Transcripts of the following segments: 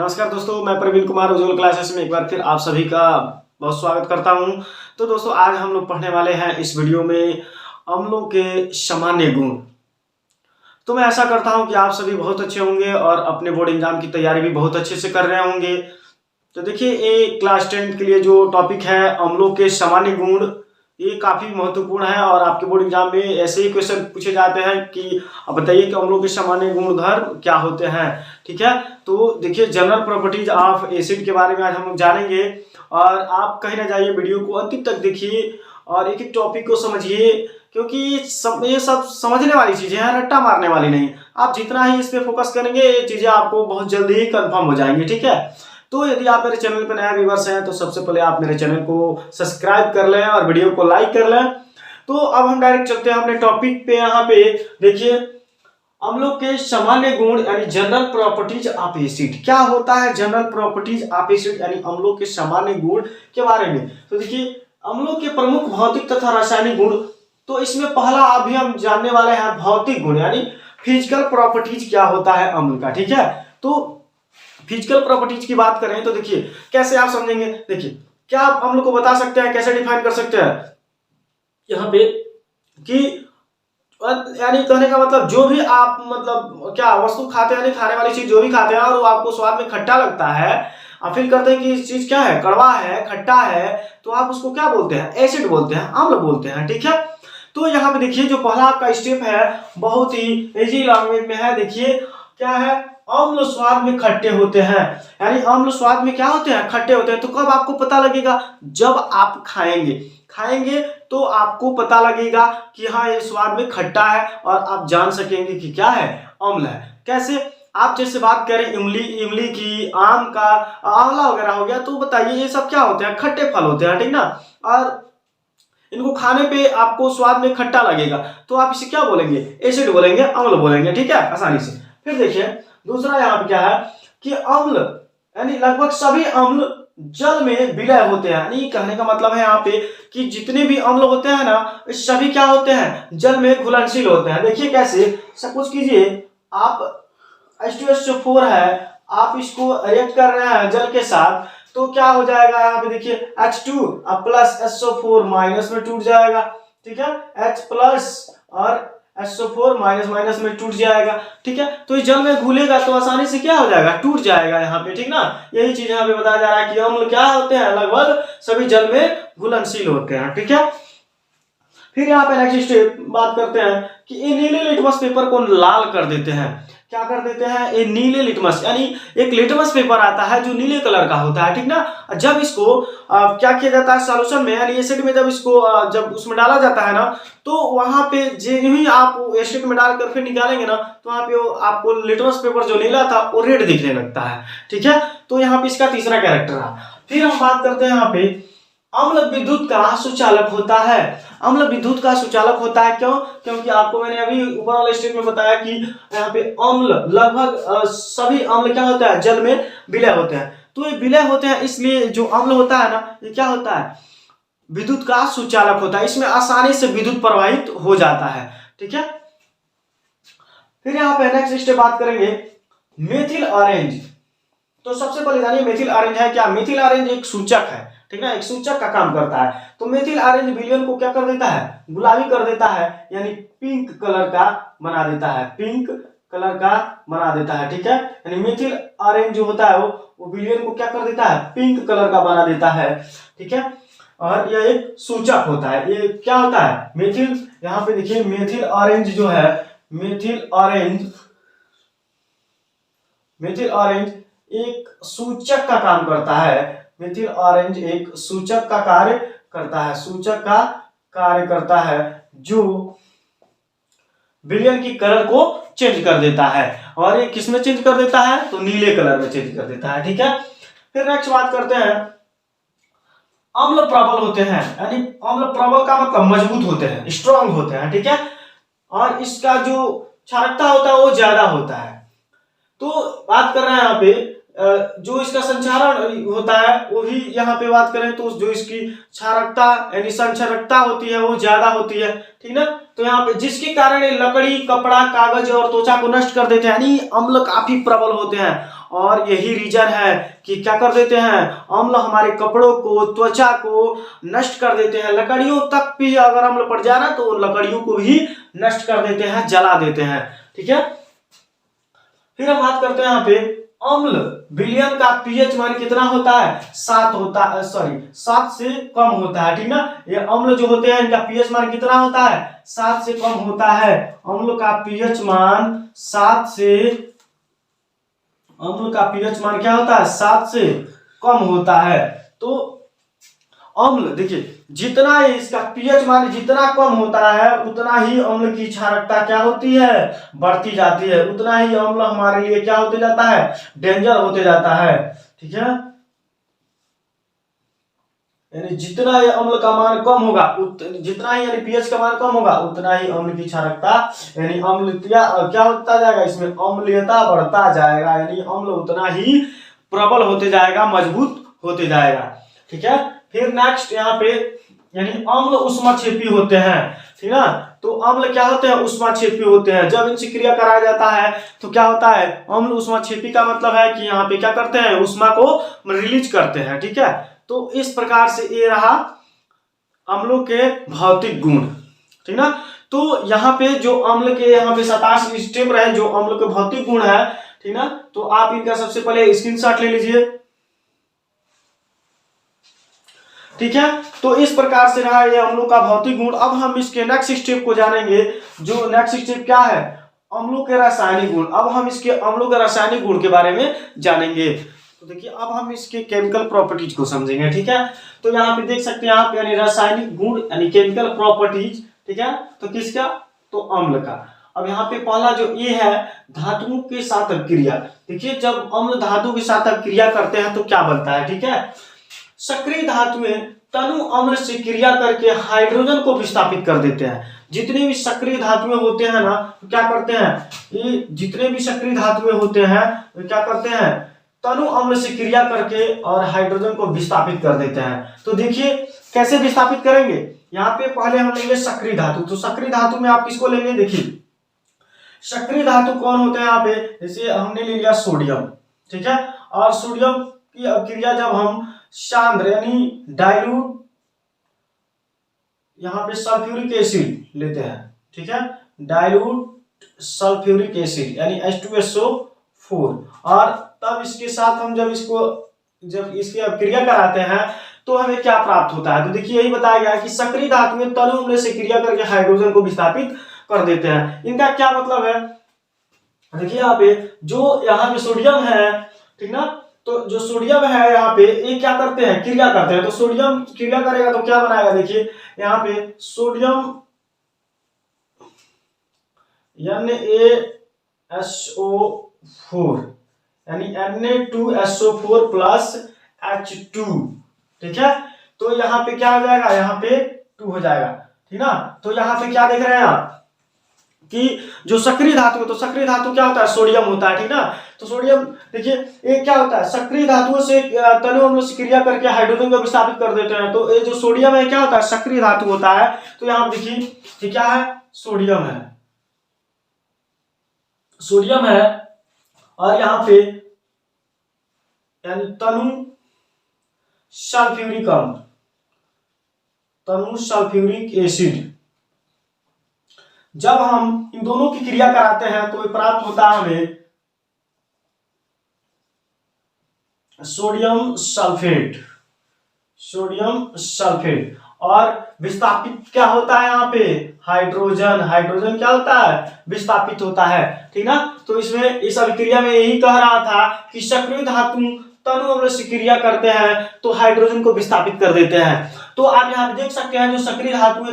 नमस्कार दोस्तों, मैं प्रवीण कुमार उज्ज्वल क्लासेस में एक बार फिर आप सभी का बहुत स्वागत करता हूं। तो दोस्तों, आज हम लोग पढ़ने वाले हैं इस वीडियो में अम्लों के सामान्य गुण। तो मैं ऐसा करता हूं कि आप सभी बहुत अच्छे होंगे और अपने बोर्ड एग्जाम की तैयारी भी बहुत अच्छे से कर रहे होंगे। तो देखिए, ये क्लास 10 के लिए जो टॉपिक है अम्लों के सामान्य गुण, ये काफी महत्वपूर्ण है और आपके बोर्ड एग्जाम में ऐसे ही क्वेश्चन पूछे जाते हैं कि अब बताइए कि अम्लों के सामान्य गुण धर्म क्या होते हैं। ठीक है, तो देखिए, जनरल प्रॉपर्टीज ऑफ एसिड के बारे में आज हम लोग जानेंगे और आप कहीं ना जाइए, वीडियो को अंतिम तक देखिए और एक एक टॉपिक को समझिए, क्योंकि ये सब समझने वाली चीजें हैं, रट्टा मारने वाली नहीं। आप जितना ही इस पे फोकस करेंगे ये चीजें आपको बहुत जल्दी ही कंफर्म हो जाएंगी। ठीक है, तो यदि आप मेरे चैनल पर नया व्यूअर्स हैं तो सबसे पहले आप मेरे चैनल को सब्सक्राइब कर लें और वीडियो को लाइक कर लें। तो अब हम डायरेक्ट चलते हैं अपने टॉपिक पे। यहाँ पे देखिए, अम्लों के सामान्य गुण यानी जनरल प्रॉपर्टीज ऑफ एसिड। क्या होता है जनरल प्रॉपर्टीज ऑफ एसिड यानी अम्लों के सामान्य गुण के बारे में? तो देखिए, अम्लों के प्रमुख भौतिक तथा रासायनिक गुण, तो इसमें पहला अभी हम जानने वाले हैं भौतिक गुण यानी फिजिकल प्रॉपर्टीज क्या होता है अम्ल का। ठीक है, तो फिजिकल प्रॉपर्टीज की बात करें तो देखिए कैसे आप समझेंगे। देखिए, क्या आप अम्ल को बता सकते हैं, कैसे डिफाइन कर सकते हैं यहाँ पे कि यानी कहने का मतलब जो भी आप मतलब क्या वस्तु खाते हैं, खाने वाली चीज जो भी खाते हैं और वो आपको स्वाद में खट्टा लगता है, आप फील करते हैं कि इस चीज क्या है, कड़वा है, खट्टा है, तो आप उसको क्या बोलते हैं, एसिड बोलते हैं, अम्ल बोलते हैं। ठीक है, तो यहाँ पे देखिए जो पहला आपका स्टेप है बहुत ही इजी लैंग्वेज में है। देखिए क्या है, अम्ल स्वाद में खट्टे होते हैं, यानी अम्ल स्वाद में क्या होते हैं, खट्टे होते हैं। तो कब आपको पता लगेगा, जब आप खाएंगे तो आपको पता लगेगा कि हाँ ये स्वाद में खट्टा है और आप जान सकेंगे कि क्या है, अम्ल है। कैसे? आप जैसे बात करें इमली की, आम का, आंवला वगैरह हो गया, तो बताइए ये सब क्या होते हैं, खट्टे फल होते हैं। ठीक ना, और इनको खाने पे आपको स्वाद में खट्टा लगेगा, तो आप इसे क्या बोलेंगे, एसिड बोलेंगे, अम्ल बोलेंगे। ठीक है, आसानी से। फिर देखिए दूसरा यहाँ पे क्या है कि अम्ल यानी लगभग सभी अम्ल जल में विलय होते हैं। यानी कहने का मतलब है यहाँ पे कि जितने भी अम्ल होते हैं ना, सभी क्या होते हैं, जल में घुलनशील होते हैं। देखिए कैसे, सपोज कीजिए आप H2SO4 है, आप इसको रिएक्ट कर रहे हैं जल के साथ, तो क्या हो जाएगा यहाँ पे देखिए H2 प्लस SO4 माइनस में टूट जाएगा। ठीक है, H प्लस और SO4 माइनस माइनस में टूट जाएगा। ठीक है, तो इस जल में घुलेगा तो आसानी से क्या हो जाएगा, टूट जाएगा यहाँ पे। ठीक ना, यही चीज यहाँ पे बताया जा रहा है कि अम्ल क्या होते हैं, लगभग सभी जल में घुलनशील होते हैं। ठीक है, फिर यहाँ पे नेक्स्ट स्टेप बात करते हैं कि ये नीले लिटमस पेपर को लाल कर देते हैं। क्या कर देते हैं, ये नीले लिटमस यानी एक लिटमस पेपर आता है जो नीले कलर का होता है। ठीक ना, जब इसको क्या किया जाता है सॉल्यूशन में यानी एसिड में, जब इसको जब उसमें डाला जाता है ना, तो वहां पे जो ही आप एसिड में डालकर फिर निकालेंगे ना, तो वहां पे आपको लिटमस पेपर जो नीला था वो रेड दिखने लगता है। ठीक है, तो यहाँ पे इसका तीसरा कैरेक्टर है। फिर हम बात करते हैं यहाँ पे अम्ल विद्युत का सुचालक होता है। अम्ल विद्युत का सुचालक होता है क्यों? क्योंकि आपको मैंने अभी ऊपर वाले स्टेप में बताया कि यहाँ पे अम्ल लगभग सभी अम्ल क्या होता है, जल में विलय होते हैं। तो ये विलय होते हैं, इसलिए जो अम्ल होता है ना, ये क्या होता है, विद्युत का सुचालक होता है। इसमें आसानी से विद्युत प्रवाहित हो जाता है। ठीक है, फिर यहाँ पे नेक्स्ट स्टेप बात करेंगे मेथिल ऑरेंज। तो सबसे पहले जानिए मेथिल ऑरेंज है क्या। मेथिल ऑरेंज एक सूचक है। ठीक है, एक सूचक का काम करता है। तो मेथिल ऑरेंज विलयन को क्या कर देता है, गुलाबी कर देता है, यानी पिंक कलर का बना देता है, पिंक कलर का बना देता है। ठीक है, यानी मेथिल ऑरेंज जो होता है वो विलयन को क्या कर देता है, पिंक कलर का बना देता है। ठीक है, और यह एक सूचक होता है। ये क्या होता है, मेथिल, यहाँ पे देखिए मेथिल ऑरेंज जो है, मेथिल ऑरेंज एक सूचक का काम करता है। मेथिल ऑरेंज एक सूचक का कार्य करता है, सूचक का कार्य करता है जो विलयन की कलर को चेंज कर देता है। और ये किसमें चेंज कर देता है, तो नीले कलर में चेंज कर देता है। ठीक है, फिर नेक्स्ट बात करते हैं अम्ल प्रबल होते हैं। यानी अम्ल प्रबल का मतलब मजबूत होते हैं, स्ट्रांग होते हैं। ठीक है, और इसका जो क्षारकता होता है वो ज्यादा होता है। तो बात कर रहे हैं यहाँ पे जो इसका संचारण होता है वो ही यहाँ पे बात करें तो जो इसकी क्षारकता यानी संचारकता होती है वो ज्यादा होती है। ठीक ना, तो यहाँ पे जिसके कारण लकड़ी, कपड़ा, कागज और त्वचा को नष्ट कर देते हैं, यानी अम्ल काफी प्रबल होते हैं। और यही रीजन है कि क्या कर देते हैं, अम्ल हमारे कपड़ों को, त्वचा को नष्ट कर देते हैं। लकड़ियों तक भी अगर अम्ल पड़ जाए ना तो लकड़ियों को भी नष्ट कर देते हैं, जला देते हैं। ठीक है, फिर हम बात करते हैं यहाँ पे अम्ल विलयन का पीएच मान कितना होता है, 7 होता है, सॉरी 7 से कम होता है। ठीक ना, ये अम्ल जो होते हैं इनका पीएच मान कितना होता है, 7 से कम होता है। अम्ल का पीएच मान 7 से, अम्ल का पीएच मान क्या होता है, 7 से कम होता है। तो अम्ल देखिए जितना इसका पीएच मान जितना कम होता है उतना ही अम्ल की क्षारकता क्या होती है, बढ़ती जाती है, उतना ही अम्ल हमारे लिए क्या होते जाता है, डेंजर होते जाता है। ठीक है, यानी जितना ये अम्ल का मान कम होगा, जितना ही यानी पीएच का मान कम होगा उतना ही अम्ल की क्षारकता यानी अम्लता क्या होता जाएगा, इसमें अम्लीयता बढ़ता जाएगा, यानी अम्ल उतना ही प्रबल होते जाएगा, मजबूत होते जाएगा। ठीक है, फिर नेक्स्ट यहाँ पे यानी अम्ल उष्माक्षेपी होते हैं। ठीक है, तो अम्ल क्या होते हैं, उष्माक्षेपी होते हैं। जब इनसे क्रिया कराया जाता है तो क्या होता है, अम्ल उष्माक्षेपी का मतलब है कि यहाँ पे क्या करते हैं, उष्मा को रिलीज करते हैं। ठीक है, तो इस प्रकार से ये रहा अम्लों के भौतिक गुण। ठीक ना, तो यहाँ पे जो अम्ल के यहाँ पे 27 स्टेप रहे जो अम्ल के भौतिक गुण है। ठीक ना, तो आप इनका सबसे पहले स्क्रीनशॉट ले लीजिए। ठीक है, तो इस प्रकार से रहा ये अम्लों का भौतिक गुण। अब हम इसके नेक्स्ट स्टेप को जानेंगे। जो नेक्स्ट स्टेप क्या है, अम्लों के रासायनिक गुण। अब हम इसके अम्लों के रासायनिक गुण के बारे में जानेंगे। तो देखिए अब हम इसके केमिकल प्रॉपर्टीज को समझेंगे। ठीक है, तो यहाँ पे देख सकते हैं आप यानी रासायनिक गुण यानी केमिकल प्रॉपर्टीज। ठीक है, तो किसका, तो अम्ल का। अब यहाँ पे पहला जो ये है धातुओं के साथ अभिक्रिया। देखिए जब अम्ल धातु के साथ अभिक्रिया करते हैं तो क्या बनता है। ठीक है, सक्रिय धातुएं तनु अम्ल से क्रिया करके हाइड्रोजन को विस्थापित कर देते हैं। जितने भी सक्रिय धातुएं होते हैं ना तो क्या करते हैं, ये जितने भी सक्रिय धातुएं होते हैं वो क्या करते हैं, तनु अम्ल से क्रिया करके और हाइड्रोजन को विस्थापित कर देते हैं। तो देखिए कैसे विस्थापित करेंगे, यहाँ पे पहले हम लेंगे सक्रिय धातु। तो सक्रिय धातु में आप किसको लेंगे, देखिए सक्रिय धातु कौन होते हैं यहाँ पे, जैसे हमने ले लिया सोडियम। ठीक है, और सोडियम की अभिक्रिया जब हम सांद्र यानी डाइल्यूट यहाँ पे सल्फ्यूरिक एसिड लेते हैं। ठीक है, डाइल्यूट सल्फ्यूरिक एसिड यानी H2SO4, और तब इसके साथ हम जब इसकी अभिक्रिया कराते हैं तो हमें क्या प्राप्त होता है। तो देखिए यही बताया गया है कि सक्रिय धातु में तनु अम्ल से क्रिया करके हाइड्रोजन को विस्थापित कर देते हैं। इनका क्या मतलब है, देखिए यहाँ पे जो यहाँ पे सोडियम है। ठीक ना, तो जो सोडियम है यहाँ पे ये क्या करते हैं, क्रिया करते हैं। तो सोडियम क्रिया करेगा तो क्या बनाएगा, देखिए यहाँ पे सोडियम Na2SO4 यानी Na2SO4 प्लस H2। ठीक है, तो यहाँ पे क्या हो जाएगा, यहाँ पे 2 हो जाएगा। ठीक ना, तो यहाँ पे क्या देख रहे हैं आप कि जो सक्रिय धातु, तो सक्रिय धातु क्या होता है, सोडियम होता है। ठीक ना, तो सोडियम देखिए ये क्या होता है, सक्रिय धातुओं से तनु अम्ल से क्रिया करके हाइड्रोजन को विस्थापित कर देते हैं। तो ये जो सोडियम है क्या होता है, सक्रिय धातु होता है। तो यहाँ देखिए ये क्या है, सोडियम है, सोडियम है, और यहाँ पे यानी तनु सल्फ्यूरिक अम्ल, तनु सल्फ्यूरिक एसिड। जब हम इन दोनों की क्रिया कराते हैं तो प्राप्त होता है हमें सोडियम सल्फेट, सोडियम सल्फेट, और विस्थापित क्या होता है यहाँ पे, हाइड्रोजन। हाइड्रोजन क्या होता है, विस्थापित होता है। ठीक ना, तो इसमें इस अभिक्रिया में यही कह रहा था कि सक्रिय धातु तनु अम्ल से क्रिया करते हैं तो हाइड्रोजन को विस्थापित कर देते हैं। तो आप यहाँ पे देख सकते हैं जो सक्रिय धातु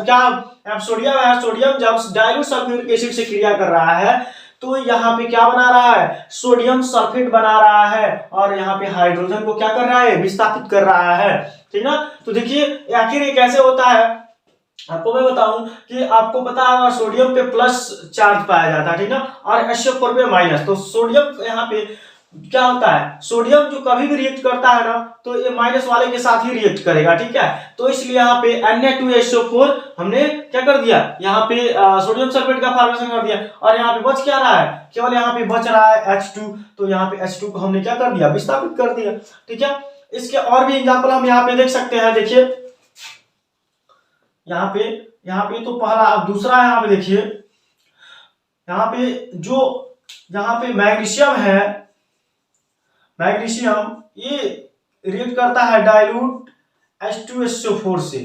क्या सोडियम है, सोडियम जब डाइल्यूट सल्फ्यूरिक एसिड से क्रिया कर रहा है तो यहाँ पे क्या बना रहा है, सोडियम सल्फेट बना रहा है, और यहाँ पे हाइड्रोजन को क्या कर रहा है, विस्थापित कर रहा है। ठीक ना, तो देखिए आखिर ये कैसे होता है, आपको मैं बताऊं कि आपको पता है सोडियम पे प्लस चार्ज पाया जाता है। ठीक ना, और HCl पे माइनस। तो सोडियम यहाँ पे क्या होता है, सोडियम जो कभी भी रिएक्ट करता है ना तो ये माइनस वाले के साथ ही रिएक्ट करेगा, ठीक है। तो इसलिए यहाँ पे Na2SO4 हमने क्या कर दिया, यहाँ पे सोडियम सल्फेट का फॉर्मेशन कर दिया, और यहाँ पे बच क्या रहा है, केवल यहाँ पे बच रहा है H2, तो यहाँ पे H2 को हमने क्या कर दिया, विस्थापित कर दिया, ठीक है। इसके और भी एग्जाम्पल हम यहाँ पे देख सकते हैं, देखिए यहाँ पे तो पहला, अब दूसरा यहाँ पे देखिए, यहाँ पे जो यहाँ पे मैग्नीशियम है, मैग्नीशियम ये रिएक्ट करता है डाइल्यूट H2SO4 से,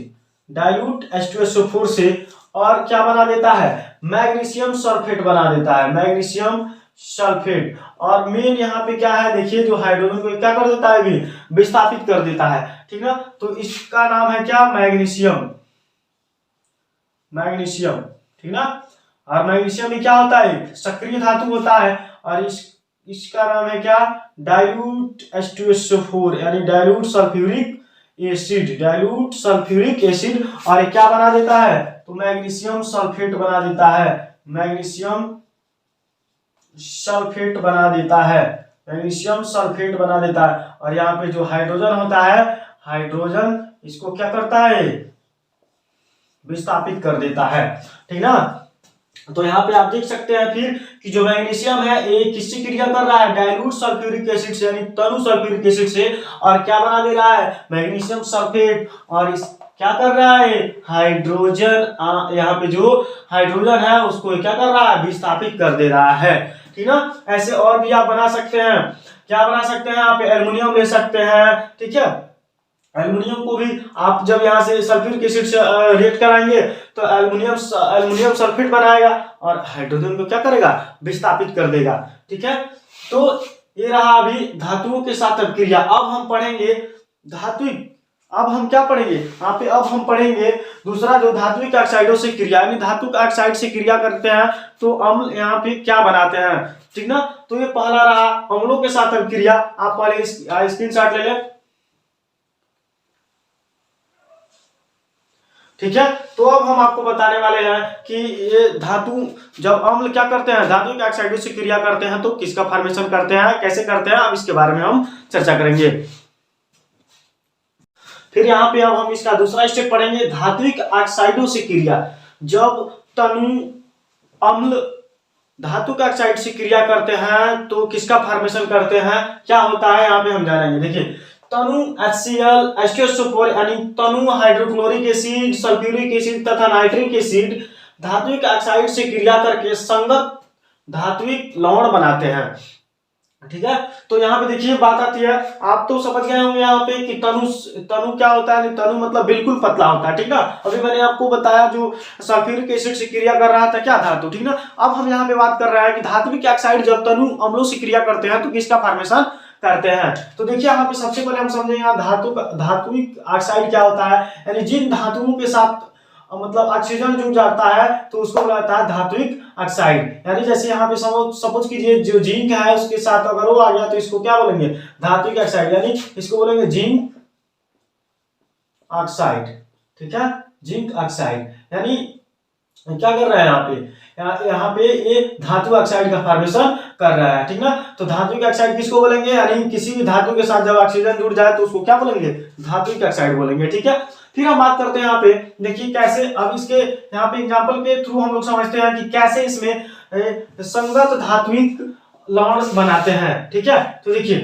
डाइल्यूट H2SO4 से, और क्या बना देता है, मैग्नीशियम सल्फेट बना देता है, मैग्नीशियम सल्फेट। और मेन यहाँ पे क्या है, देखिए जो हाइड्रोजन को क्या कर देता है, भी विस्थापित कर देता है, ठीक है। तो इसका नाम है क्या, मैग्नीशियम, मैग्नीशियम, ठीक ना। और मैग्नीशियम में क्या होता है, सक्रिय धातु होता है, और इसका नाम है क्या, डाइल्यूट H2SO4 यानी dilute sulphuric acid, dilute sulphuric acid. और ये क्या बना देता है, तो मैग्नीशियम सल्फेट बना देता है, मैग्नीशियम सल्फेट बना देता है, मैग्नीशियम सल्फेट बना देता है। और यहाँ पे जो हाइड्रोजन होता है, हाइड्रोजन इसको क्या करता है, विस्थापित कर देता है, ठीक ना। तो यहाँ पे आप देख सकते हैं फिर कि जो मैग्नीशियम है ये किससे क्रिया कर रहा है, डाइल्यूट सल्फ्यूरिक एसिड से यानी तनु सल्फ्यूरिक एसिड से, और क्या बना दे रहा है, मैग्नीशियम सल्फेट। और इस क्या कर रहा है, हाइड्रोजन, यहाँ पे जो हाइड्रोजन है उसको क्या कर रहा है, विस्थापित कर दे रहा है, ठीक ना। ऐसे और भी आप बना सकते हैं, क्या बना सकते हैं, यहाँ पे एल्युमिनियम ले सकते हैं, ठीक है। एल्युमिनियम को भी आप जब यहाँ से सल्फ्यूरिक एसिड से रिएक्ट कराएंगे तो एल्युमिनियम सल्फेट बनाएगा, और हाइड्रोजन को क्या करेगा, विस्थापित कर देगा, ठीक है। तो ये रहा अभी धातुओं के साथ क्रिया। अब हम पढ़ेंगे धात्विक, अब हम क्या पढ़ेंगे यहाँ पे, अब हम पढ़ेंगे दूसरा जो धात्विक ऑक्साइडों से क्रिया, यानी धातु ऑक्साइड से क्रिया करते हैं तो अम्ल यहाँ पे क्या बनाते हैं, ठीक ना। तो ये पहला रहा अम्लों के साथ क्रिया, आप पहले स्क्रीनशॉट ले लें, ठीक है। तो अब हम आपको बताने वाले हैं कि ये धातु जब अम्ल क्या करते हैं, धातु के ऑक्साइडों से क्रिया करते हैं तो किसका फॉर्मेशन करते हैं, कैसे करते हैं, अब इसके बारे में हम चर्चा करेंगे। फिर यहाँ पे अब हम इसका दूसरा स्टेप पढ़ेंगे, धात्विक ऑक्साइडों से क्रिया। जब तनु अम्ल धातु के ऑक्साइड से क्रिया करते हैं तो किसका फॉर्मेशन करते हैं, क्या होता है, यहाँ पे हम जानेंगे। देखिए तनु HCl H2SO4 यानी तनु हाइड्रोक्लोरिक एसिड, सल्फ्यूरिक एसिड तथा नाइट्रिक एसिड धात्विक ऑक्साइड से क्रिया करके संगत धात्विक लवण बनाते हैं, ठीक है। तो यहाँ पे देखिए बात आती है, आप तो समझ गए होंगे यहाँ पे कि तनु क्या होता है, तनु मतलब बिल्कुल पतला होता है, ठीक ना। अभी मैंने आपको बताया जो सल्फ्यूरिक एसिड से क्रिया कर रहा था क्या, धातु, ठीक ना। अब हम यहाँ पे बात कर रहे हैं कि धात्विक ऑक्साइड जब तनु अम्लों से क्रिया करते हैं तो किसका फॉर्मेशन करते हैं। तो देखिए यहाँ पे सबसे पहले हम समझेंगे यहाँ धात्विक ऑक्साइड क्या होता है, यानी जिन धातुओं के साथ मतलब ऑक्सीजन जुड़ जाता है तो उसको बोला जाता है धात्विक ऑक्साइड। यानी जैसे यहाँ पे सपोज कीजिए जो जिंक है उसके साथ अगर वो आ गया तो इसको क्या बोलेंगे, धात्विक ऑक्साइड, यानी इसको बोलेंगे जिंक ऑक्साइड, ठीक है, जिंक ऑक्साइड। यानी क्या कर रहा है यहाँ पे ये धातु ऑक्साइड का फॉर्मेशन कर रहा है, ठीक ना। तो धात्विक ऑक्साइड किसको बोलेंगे, यानी किसी भी धातु के साथ जब ऑक्सीजन जुड़ जाए तो उसको क्या बोलेंगे, धात्विक ऑक्साइड बोलेंगे, ठीक है। फिर हम बात करते हैं यहाँ पे, देखिए कैसे, अब इसके यहाँ पे एग्जांपल के थ्रू हम लोग समझते हैं कि कैसे इसमें संगत धात्विक लवण बनाते हैं, ठीक है। तो देखिए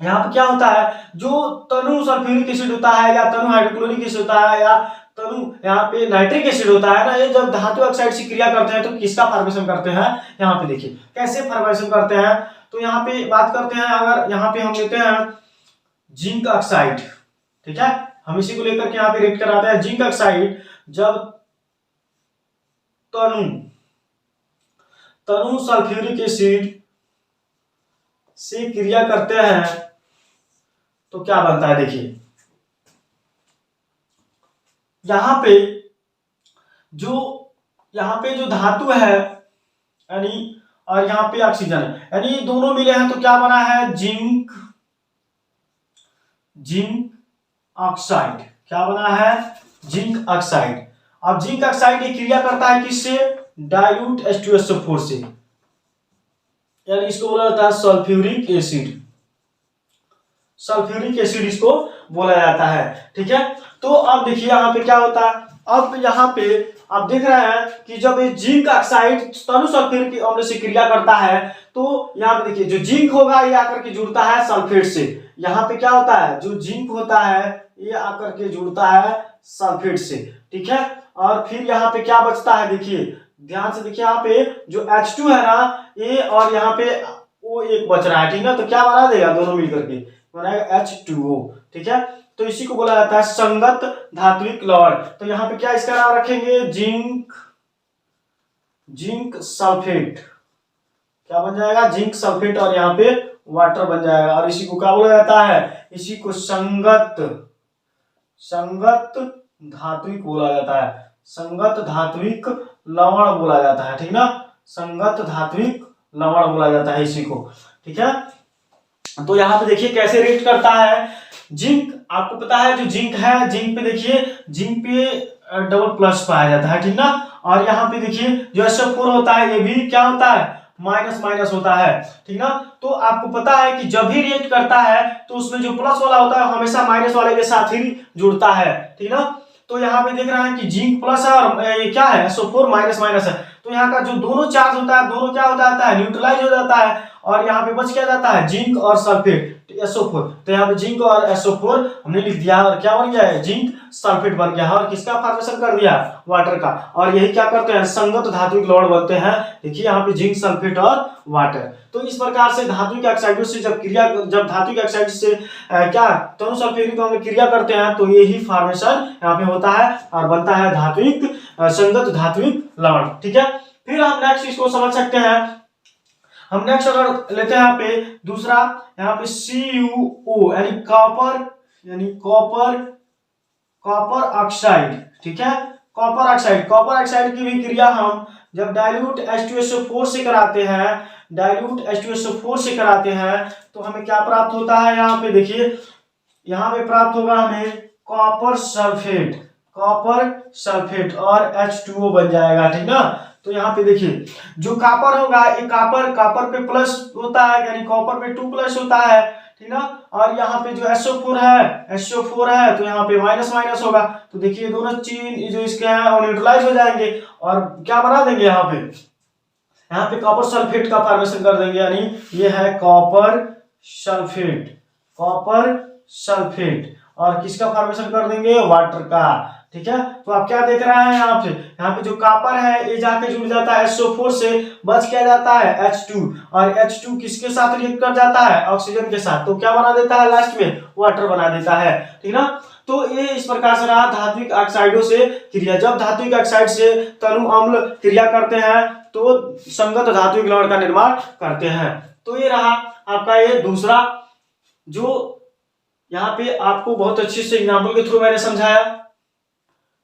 यहाँ पे क्या होता है, जो तनु सल्फ्यूरिक एसिड होता है या तनु हाइड्रोक्लोरिक एसिड होता है या तनु यहाँ पे नाइट्रिक एसिड होता है ना, ये जब धातु ऑक्साइड से क्रिया करते हैं तो किसका फॉर्मेशन करते हैं, यहाँ पे देखिए कैसे फॉर्मेशन करते हैं। तो यहाँ पे बात करते हैं, अगर यहाँ पे हम लेते हैं जिंक ऑक्साइड, ठीक है, हम इसी को लेकर के यहाँ पे रेट कराते हैं। जिंक ऑक्साइड जब तनु सल्फ्यूरिक एसिड से क्रिया करते हैं तो क्या बनता है, देखिए यहाँ पे जो धातु है यानी, और यहाँ पे ऑक्सीजन है, यानी दोनों मिले हैं तो क्या बना है, जिंक ऑक्साइड, क्या बना है, जिंक ऑक्साइड। अब जिंक ऑक्साइड ये क्रिया करता है किससे, डाइल्यूट H2SO4 से, यानी इसको बोला जाता है सल्फ्यूरिक एसिड। सल्फ्यूरिक एसिड इसको बोला जाता है। ठीक है, तो अब देखिए यहाँ पे क्या होता है। अब यहाँ पे आप देख रहे हैं कि जब ये जिंक ऑक्साइड तनु सल्फ्यूरिक अम्ल से क्रिया करता है तो यहाँ पे देखिए जो जिंक होगा ये आकर के जुड़ता है सल्फेट से। यहाँ पे क्या होता है, जो जिंक होता है ये आकर के जुड़ता है सल्फेट से। ठीक है, और फिर यहाँ पे क्या बचता है, देखिए ध्यान से देखिए, यहाँ पे जो H2 है ना ये, और यहाँ पे O1 बच रहा है। ठीक है, तो क्या बना देगा, दोनों मिलकर के बनाएगा H2O। ठीक है, तो इसी को बोला जाता है संगत धात्विक लवण। तो यहाँ पे क्या इसका नाम रखेंगे, जिंक सल्फेट। क्या बन जाएगा, जिंक सल्फेट, और यहाँ पे वाटर बन जाएगा। और इसी को क्या बोला जाता है, इसी को संगत धात्विक बोला जाता है, संगत धात्विक लवण बोला जाता है। ठीक ना, संगत धात्विक लवण बोला जाता है इसी को। ठीक है, तो यहाँ पे देखिए कैसे रिएक्ट करता है। जिंक आपको पता है, जो जिंक है, जिंक पे देखिए, जिंक पे डबल प्लस पाया जाता है। ठीक ना, और यहाँ पे देखिए जो SO4 होता है ये भी क्या होता है, माइनस माइनस होता है। ठीक ना, तो आपको पता है कि जब भी रिएक्ट करता है तो उसमें जो प्लस वाला होता है हमेशा माइनस वाले के साथ ही जुड़ता है। ठीक ना, तो यहाँ पे देख रहे हैं कि जिंक प्लस है और ये क्या है, SO4 माइनस माइनस है। तो यहाँ का जो दोनों चार्ज होता है, दोनों क्या हो जाता है, न्यूट्रलाइज हो जाता है, और यहाँ पे बच क्या जाता है, जिंक और सल्फेट SO4। तो यहाँ पे जिंक और SO4 हमने लिख दिया, और क्या बन गया है, जिंक सल्फेट बन गया है, और किसका फॉर्मेशन कर दिया, वाटर का। और यही क्या करते हैं, संगत धात्विक लवण बनते हैं। देखिए यहाँ पे जिंक सल्फेट और वाटर। तो इस प्रकार से धात्विक ऑक्साइडों से जब धात्विक ऑक्साइड से क्या तनु सल्फ्यूरिक अम्ल क्रिया करते हैं तो यही फॉर्मेशन यहाँ पे होता है और बनता है धात्विक संगत धात्विक लवण। ठीक है, फिर हम नेक्स्ट इसको समझ सकते हैं। हम नेक्स्ट अगर लेते हैं यहाँ पे दूसरा, यहाँ पे CuO यानी कॉपर ऑक्साइड। ठीक है, कॉपर ऑक्साइड की भी क्रिया हम जब डाइल्यूट H2SO4 से कराते हैं, तो हमें क्या प्राप्त होता है, यहाँ पे देखिए, यहाँ पे प्राप्त होगा हमें कॉपर सल्फेट और H2O बन जाएगा। ठीक ना, तो यहाँ पे देखिए जो कॉपर होगा ये कॉपर पे प्लस होता है, यानी कॉपर पे 2 प्लस होता है। ठीक ना, और यहाँ पे जो SO4 है तो यहाँ पे माइनस माइनस होगा। तो देखिए दोनों चीज जो इसके हैं वो न्यूट्रलाइज हो जाएंगे, और क्या बना देंगे, यहाँ पे कॉपर सल्फेट का फॉर्मेशन कर देंगे, यानी ये है कॉपर सल्फेट, और किसका फॉर्मेशन कर देंगे, वाटर का। ठीक है, तो आप क्या देख रहे हैं, यहाँ पे जो कॉपर है ये जाके जुड़ जाता है SO4 से, बच क्या जाता है H2, और H2 किसके साथ रिएक्ट कर जाता है, ऑक्सीजन के साथ। तो क्या बना देता है, लास्ट में वाटर बना देता है। ठीक ना, तो ये इस प्रकार से रहा धात्विक ऑक्साइडों से क्रिया। जब धात्विक ऑक्साइड से तनु अम्ल क्रिया करते हैं तो संगत धात्विक लवण का निर्माण करते हैं। तो ये रहा आपका ये दूसरा, जो यहाँ पे आपको बहुत अच्छे से एग्जाम्पल के थ्रू मैंने समझाया।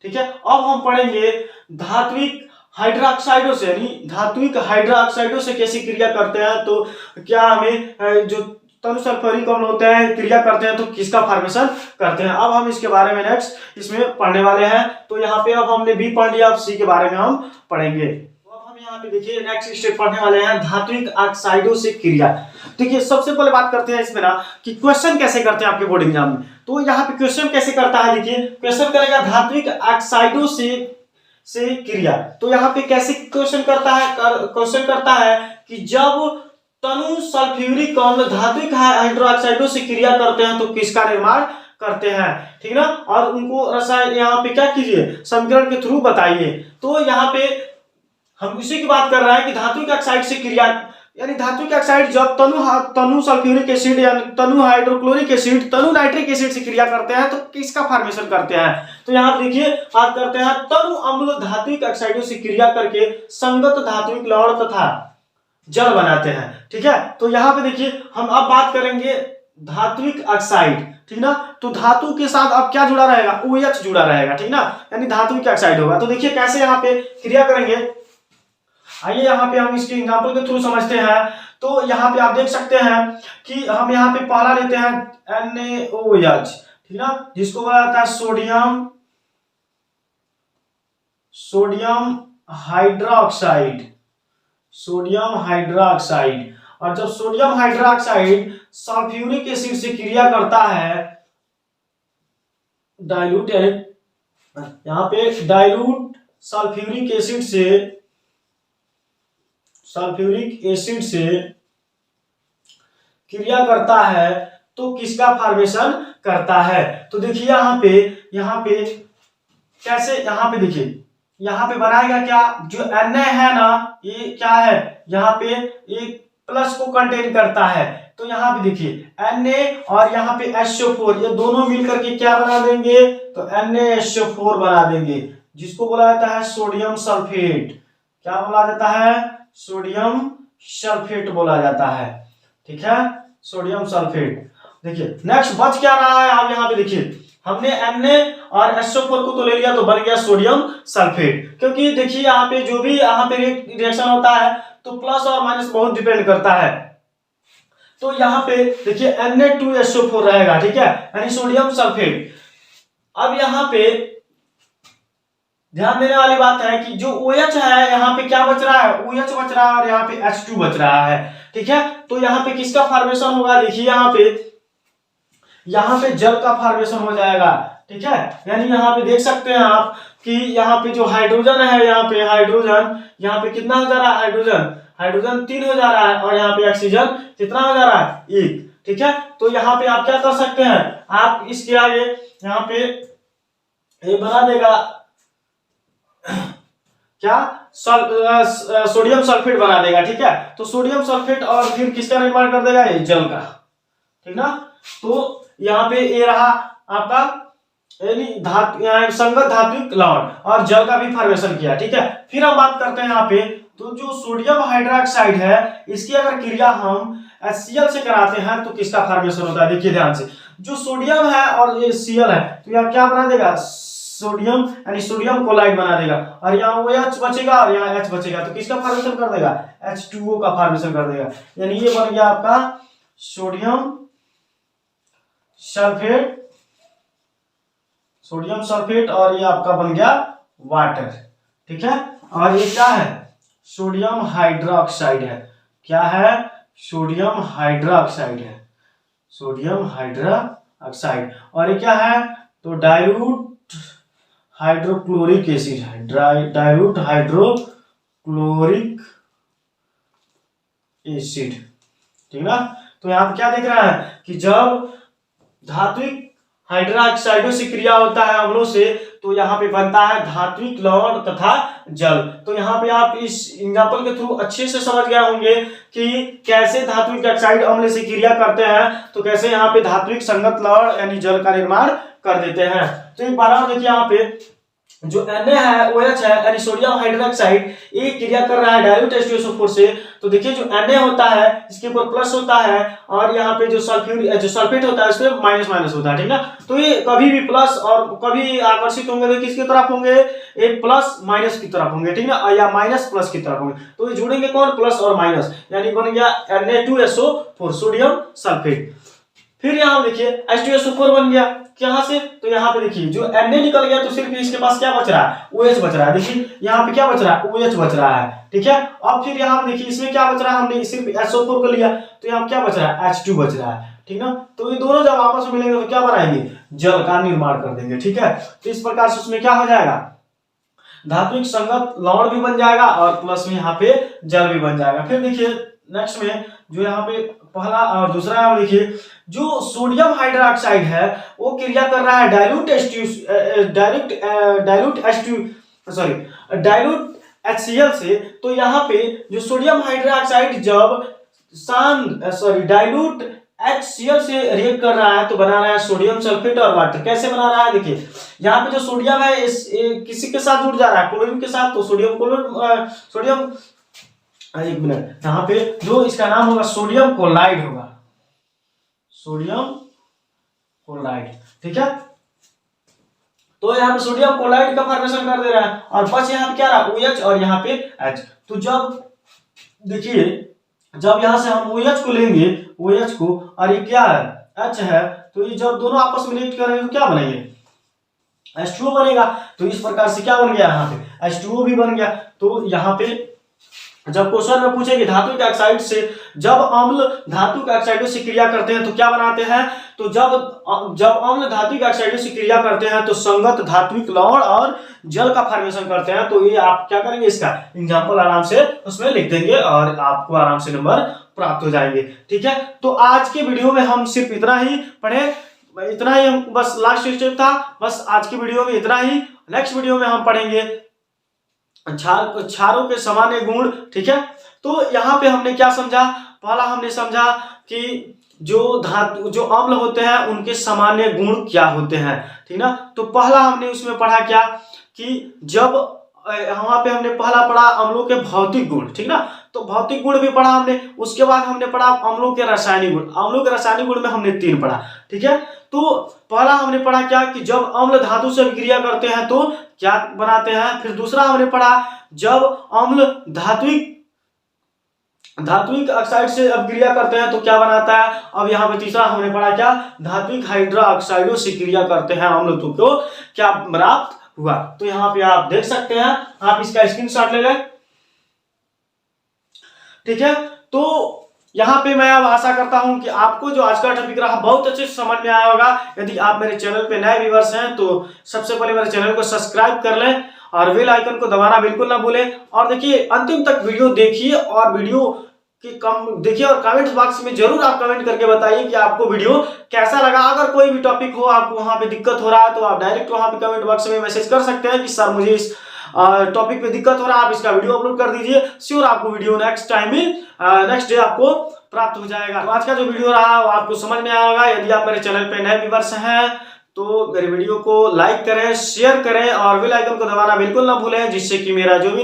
ठीक है, अब हम पढ़ेंगे धात्विक हाइड्रोक्साइडों से, यानी धात्विक हाइड्रोक्साइडों से कैसी क्रिया करते हैं। तो क्या हमें जो तनु सल्फ्यूरिक अम्ल होते हैं क्रिया करते हैं तो किसका फॉर्मेशन करते हैं, अब हम इसके बारे में नेक्स्ट इसमें पढ़ने वाले हैं। तो यहाँ पे अब हमने बी पढ़ लिया, अब सी के बारे में हम पढ़ेंगे। तो अब हम यहाँ पे देखिए नेक्स्ट स्टेप पढ़ने वाले हैं धात्विक ऑक्साइडों से क्रिया। देखिए सबसे पहले बात करते हैं इसमें ना कि क्वेश्चन कैसे करते हैं आपके बोर्ड एग्जाम में। तो यहाँ पे क्वेश्चन कैसे करता है, देखिए क्वेश्चन करेगा धात्विक ऑक्साइडों से क्रिया। तो यहाँ पे कैसे क्वेश्चन करता है कि जब तनु सल्फ्यूरिक अम्ल धात्विक हाइड्रोक्साइडों से क्रिया करते हैं तो किसका निर्माण करते हैं। ठीक ना, और उनको रसायन यहाँ पे क्या कीजिए, समीकरण के थ्रू बताइए। तो यहाँ पे हम इसी की बात कर रहे हैं कि धात्विक ऑक्साइड से क्रिया, यानी धात्विक ऑक्साइड जब तनु सल्फ्यूरिक एसिड या तनु हाइड्रोक्लोरिक एसिड, तनु नाइट्रिक एसिड से क्रिया करते हैं तो किसका फॉर्मेशन करते हैं। तो यहाँ देखिए बात करते हैं तनु अम्ल धात्विक ऑक्साइडों से क्रिया करके संगत धात्विक लवण तथा जल बनाते हैं। ठीक है, तो यहाँ पे देखिए हम अब बात करेंगे धात्विक ऑक्साइड। ठीक ना, तो धातु के साथ अब क्या जुड़ा रहेगा, OH जुड़ा रहेगा। ठीक ना, यानी धात्विक ऑक्साइड होगा। तो देखिए कैसे यहाँ पे क्रिया करेंगे, आइए यहाँ पे हम इसके एग्जांपल के थ्रू समझते हैं। तो यहाँ पे आप देख सकते हैं कि हम यहाँ पे पहला लेते हैं NaOH। ठीक ना, जिसको बोला जाता है सोडियम हाइड्रोक्साइड, और जब सोडियम हाइड्रोक्साइड सल्फ्यूरिक एसिड से क्रिया करता है, डाइल्यूट, यहाँ पे डाइल्यूट सल्फ्यूरिक एसिड से क्रिया करता है तो किसका फॉर्मेशन करता है? तो देखिए यहाँ पे कैसे, यहाँ पे देखिए, यहाँ पे बनाएगा क्या, जो Na है ना, ये क्या है, यहाँ पे एक प्लस को कंटेन करता है, तो यहाँ पे देखिए Na और यहाँ पे SO4, ये दोनों मिलकर के क्या बना देंगे, तो NaSO4 बना देंगे, जिसको बोला जाता है सोडियम सल्फेट। क्या बोला जाता है? सोडियम सल्फेट बोला जाता है। ठीक है, सोडियम सल्फेट। देखिए नेक्स्ट बच क्या रहा है, आप यहाँ पे देखिए, हमने Na और SO4 को तो ले लिया, तो बन गया सोडियम सल्फेट। क्योंकि देखिए यहाँ पे जो भी यहाँ पे रिएक्शन होता है तो प्लस और माइनस बहुत डिपेंड करता है। तो यहाँ पे देखिए Na2SO4 रहेगा, ठीक है, यानी सोडियम सल्फेट। अब यहाँ पे ध्यान देने वाली बात है कि जो OH है, यहाँ पे क्या बच रहा है, OH बच रहा है और यहाँ पे H2 बच रहा है। ठीक है, तो यहाँ पे किसका फॉर्मेशन होगा, देखिए यहाँ पे जल का फॉर्मेशन हो जाएगा। ठीक है, यानी यहाँ पे देख सकते हैं आप कि यहाँ पे जो हाइड्रोजन है, यहाँ पे कितना हो जा रहा है, हाइड्रोजन 3 हो जा रहा है, और यहाँ पे ऑक्सीजन कितना हो जा रहा है, 1। ठीक है, तो यहाँ पे आप क्या कर सकते हैं, आप इसके आगे यहाँ पे ये बना देगा क्या, सोडियम सल्फेट बना देगा। ठीक है, तो सोडियम सल्फेट और फिर किसका निर्माण कर देगा, ये जल का। ठीक ना, तो यहाँ पे ये रहा आपका यानी संगत धात्विक लवण और जल का भी फॉर्मेशन किया। ठीक है, फिर हम बात करते हैं यहाँ पे, तो जो सोडियम हाइड्रोक्साइड है, इसकी अगर क्रिया हम HCl से कराते हैं तो किसका फॉर्मेशन होता है? देखिए ध्यान से, जो सोडियम है और ये Cl है, तो यहाँ क्या बना देगा, सोडियम यानी सोडियम क्लोराइड बना देगा, और यहाँ OH बचेगा और यहाँ H बचेगा, तो किसका फॉर्मेशन कर देगा, H2O का फॉर्मेशन कर देगा। यानी ये बन गया आपका सोडियम सल्फेट और ये आपका बन गया वाटर। ठीक है, और ये क्या है, सोडियम हाइड्रोक्साइड है। क्या है, सोडियम हाइड्रोक्साइड। और ये क्या है, तो डाइल्यूट हाइड्रोक्लोरिक एसिड है, डाइल्यूट हाइड्रोक्लोरिक एसिड। ठीक ना, तो यहाँ पे क्या देख रहा है कि जब धात्विक हाइड्रोक्साइडों से क्रिया होता है अम्लों से, तो यहाँ पे बनता है धात्विक लवण तथा जल। तो यहाँ पे आप इस एग्जाम्पल के थ्रू अच्छे से समझ गए होंगे कि कैसे धात्विक ऑक्साइड अम्ल से क्रिया करते हैं, तो कैसे यहाँ पे धात्विक संगत लवण यानी जल का निर्माण कर देते हैं। तो एक बार देखिए, यहाँ पे जो Na है, OH है, यानी सोडियम हाइड्रोक्साइड, ये क्रिया कर रहा है डाइल्यूट H2SO4 से। तो देखिए जो Na होता है इसके ऊपर प्लस होता है, और यहाँ पे जो सल्फेट होता है इस पे माइनस होता है। ठीक ना, तो ये कभी भी प्लस और कभी आकर्षित होंगे तो किसकी तरफ होंगे, एक प्लस माइनस की तरफ होंगे। ठीक ना, या माइनस प्लस की तरफ होंगे, तो ये जुड़ेंगे कौन, प्लस और माइनस, यानी बन गया Na2SO4 सोडियम सल्फेट। फिर यहाँ देखिए H2SO4 बन गया, कहां से, तो यहाँ पे देखिए जो Na निकल गया तो सिर्फ इसके पास क्या बच रहा है, OH बच रहा है। देखिए यहाँ पे क्या बच रहा है, OH बच रहा है। ठीक है, अब फिर यहाँ पे देखिए इसमें क्या बच रहा है, हमने सिर्फ SO4 को लिया तो यहाँ क्या बच रहा है, H2 बच रहा है। ठीक ना, तो ये दोनों जब आपस में मिलेंगे तो क्या बनाएंगे, जल का निर्माण कर देंगे। ठीक है, तो इस प्रकार से उसमें क्या हो जाएगा, धात्विक संगत लवण भी बन जाएगा और प्लस में यहाँ पे जल भी बन जाएगा। फिर देखिए नेक्स्ट में जो यहाँ पे पहला और दूसरा यहाँ देखिए, जो सोडियम हाइड्रोक्साइड है वो क्रिया कर रहा है डाइल्यूट HCl से। तो यहाँ पे जो सोडियम हाइड्रोक्साइड जब डाइल्यूट HCl से रिएक्ट कर रहा है तो बना रहा है सोडियम सल्फेट और वाटर। कैसे बना रहा है, देखिए यहाँ पे जो सोडियम है किसी के साथ जुड़ जा रहा है, क्लोरीन के साथ, तो सोडियम एक मिनट, यहाँ पे जो इसका नाम होगा सोडियम क्लोराइड होगा, सोडियम क्लोराइड। ठीक है, तो यहाँ पे सोडियम क्लोराइड का फॉर्मेशन कर दे रहा है, और बस यहाँ पे क्या रहा, OH और यहाँ पे H। तो जब देखिए जब यहाँ से हम OH को लेंगे, OH को, और ये क्या है, H है, तो ये जब दोनों आपस में रिएक्ट करेंगे तो क्या बनेंगे, H2O बनेगा। तो इस प्रकार से क्या बन गया, यहाँ पे H2O भी बन गया। तो यहाँ पे जब क्वेश्चन में पूछे कि धातु के ऑक्साइड से जब अम्ल धातु के ऑक्साइडों से क्रिया करते हैं तो क्या बनाते हैं, तो जब अम्ल धातु के ऑक्साइडों से क्रिया करते हैं तो संगत धात्विक लवण और जल का फॉर्मेशन करते हैं। तो ये आप क्या करेंगे, इसका एग्जांपल आराम से उसमें लिख देंगे और आपको आराम से नंबर प्राप्त हो जाएंगे। ठीक है, तो आज के वीडियो में हम सिर्फ इतना ही पढ़े, इतना ही हम बस लास्ट स्टेप था, बस आज की वीडियो में इतना ही। नेक्स्ट वीडियो में हम पढ़ेंगे क्षारों के सामान्य गुण। ठीक है, तो यहाँ पे हमने क्या समझा, पहला हमने समझा कि जो अम्ल होते हैं उनके सामान्य गुण क्या होते हैं। ठीक ना, तो पहला हमने उसमें पढ़ा क्या कि जब वहां पे हमने पहला पढ़ा अम्लों के भौतिक गुण। ठीक ना, तो भौतिक गुण भी पढ़ा हमने। उसके बाद हमने पढ़ा अम्लों के रासायनिक गुण। अम्लों के रासायनिक गुण में हमने 3 पढ़ा। ठीक है, तो पहला हमने पढ़ा क्या कि जब अम्ल धातु से अभिक्रिया करते हैं तो क्या बनाते हैं। फिर दूसरा हमने पढ़ा जब अम्ल धात्विक ऑक्साइड से अभिक्रिया करते हैं तो क्या बनाता है। अब यहाँ पे तीसरा हमने पढ़ा क्या, धात्विक हाइड्रो ऑक्साइडों से क्रिया करते हैं अम्ल तो क्या प्राप्त हुआ। तो यहाँ पे आप देख सकते हैं, आप इसका स्क्रीनशॉट ले लें। ठीक है, तो यहाँ पे मैं अब आशा करता हूं कि आपको जो आज का टॉपिक रहा बहुत अच्छे से समझ में आया होगा। यदि आप मेरे चैनल पे नए व्यूअर्स हैं तो सबसे पहले मेरे चैनल को सब्सक्राइब कर लें और बेल आइकन को दबाना बिल्कुल ना भूलें। और देखिए अंतिम तक वीडियो देखिए और वीडियो की देखिए और कमेंट बॉक्स में जरूर आप कमेंट करके बताइए कि आपको वीडियो कैसा लगा। अगर कोई भी टॉपिक हो, आपको वहां पे दिक्कत हो रहा है तो आप डायरेक्ट वहां पे कमेंट बॉक्स में मैसेज कर सकते हैं कि सर मुझे इस टॉपिक पे दिक्कत हो रहा है, आप इसका वीडियो अपलोड कर दीजिए। श्योर आपको वीडियो नेक्स्ट डे आपको प्राप्त हो जाएगा। तो आज का जो वीडियो रहा वो आपको समझ में आया होगा। यदि आप मेरे चैनल पे नए व्यूअर्स हैं तो मेरे वीडियो को लाइक करें, शेयर करें और बेल आइकन को दबाना बिल्कुल ना भूलें, जिससे कि मेरा जो भी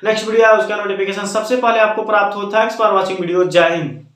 नेक्स्ट वीडियो है उसका नोटिफिकेशन सबसे पहले आपको प्राप्त हो। Thanks for watching video. जय हिंद।